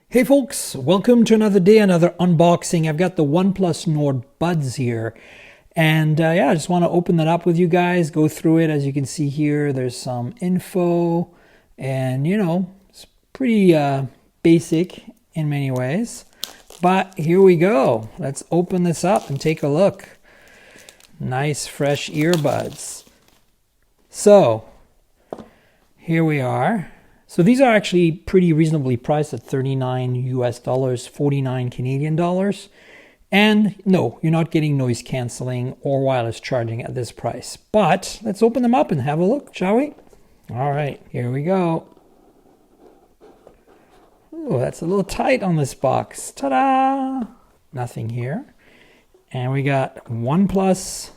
Hey folks, welcome to another day, another unboxing. I've got the OnePlus Nord Buds here. And I just want to open that up with you guys, go through it. As you can see here, there's some info and it's pretty basic in many ways. But here we go. Let's open this up and take a look. Nice fresh earbuds. So here we are. So these are actually pretty reasonably priced at $39 US, 49 Canadian dollars. And no, you're not getting noise canceling or wireless charging at this price. But let's open them up and have a look, shall we? All right, here we go. Oh, that's a little tight on this box. Ta-da! Nothing here. And we got OnePlus.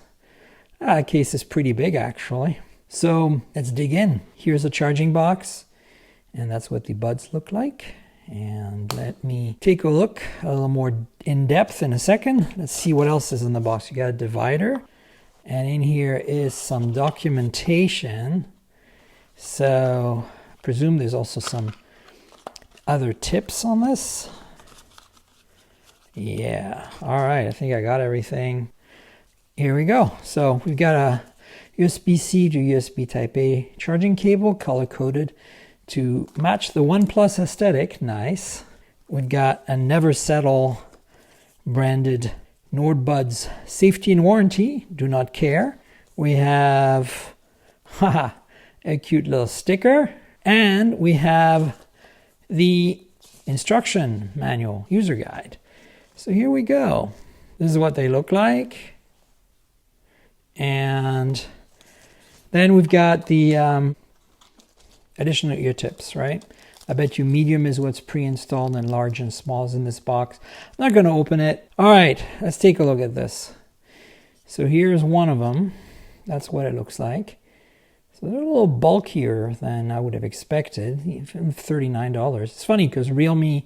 Case is pretty big actually. So let's dig in. Here's a charging box. And that's what the buds look like. And let me take a look a little more in depth in a second. Let's see what else is in the box. You got a divider. And in here is some documentation. So I presume there's also some other tips on this. Yeah. All right. I think I got everything. Here we go. So we've got a USB-C to USB Type-A charging cable, color-coded to match the OnePlus aesthetic. Nice. We've got a Never Settle branded Nord Buds safety and warranty. Do not care. We have a cute little sticker. And we have the instruction manual user guide. So here we go. This is what they look like. And then we've got the additional ear tips, right? I bet you medium is what's pre-installed and large and small is in this box. I'm not going to open it. All right, let's take a look at this. So here's one of them. That's what it looks like. So they're a little bulkier than I would have expected. $39. It's funny because Realme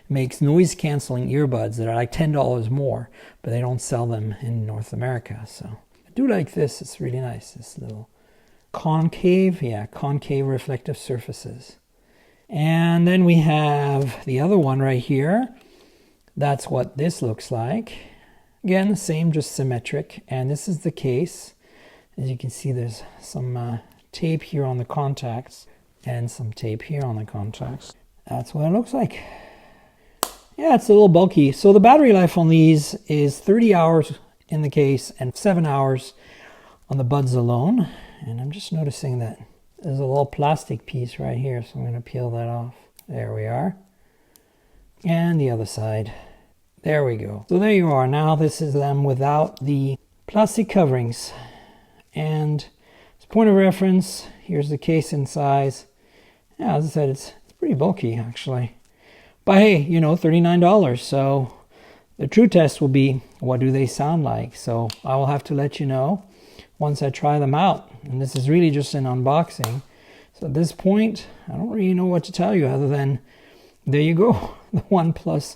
makes noise canceling earbuds that are like $10 more, but they don't sell them in North America. So I do like this. It's really nice. This little concave reflective surfaces. And then we have the other one right here. That's what this looks like. Again, the same, just symmetric. And this is the case. As you can see, there's some tape here on the contacts and some tape here on the contacts. That's what it looks like. Yeah, it's a little bulky. So the battery life on these is 30 hours in the case and 7 hours on the buds alone. And I'm just noticing that there's a little plastic piece right here, so I'm going to peel that off. There we are. And the other side. There we go. So there you are. Now this is them without the plastic coverings. And as a point of reference, here's the case in size. Yeah, as I said, it's pretty bulky actually. But hey, $39. So the true test will be, what do they sound like? So I will have to let you know once I try them out. And this is really just an unboxing. So at this point, I don't really know what to tell you other than, there you go. The OnePlus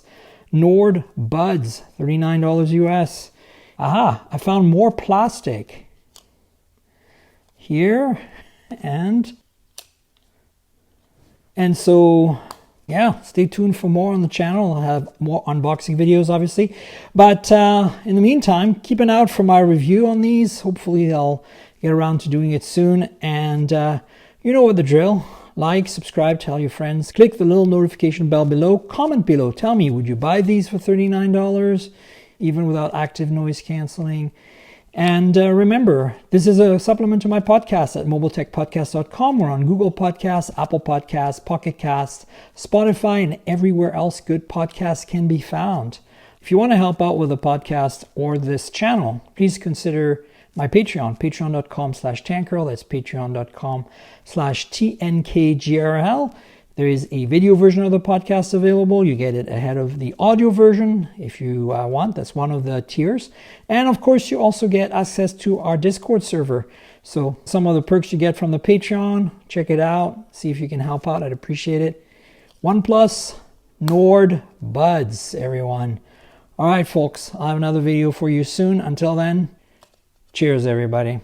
Nord Buds, $39 US. Aha, I found more plastic here. And so, yeah, stay tuned for more on the channel. I'll have more unboxing videos, obviously. But in the meantime, keep an eye out for my review on these. Hopefully, I'll get around to doing it soon. And you know what the drill. Like, subscribe, tell your friends. Click the little notification bell below. Comment below. Tell me, would you buy these for $39, even without active noise canceling? And remember, this is a supplement to my podcast at mobiletechpodcast.com. We're on Google Podcasts, Apple Podcasts, Pocket Casts, Spotify, and everywhere else good podcasts can be found. If you want to help out with the podcast or this channel, please consider my Patreon, patreon.com/tankgirl. That's patreon.com/TNKGRL. There is a video version of the podcast available. You get it ahead of the audio version if you want. That's one of the tiers. And of course, you also get access to our Discord server. So some of the perks you get from the Patreon, check it out. See if you can help out. I'd appreciate it. OnePlus Nord Buds, everyone. All right, folks. I'll have another video for you soon. Until then, cheers, everybody.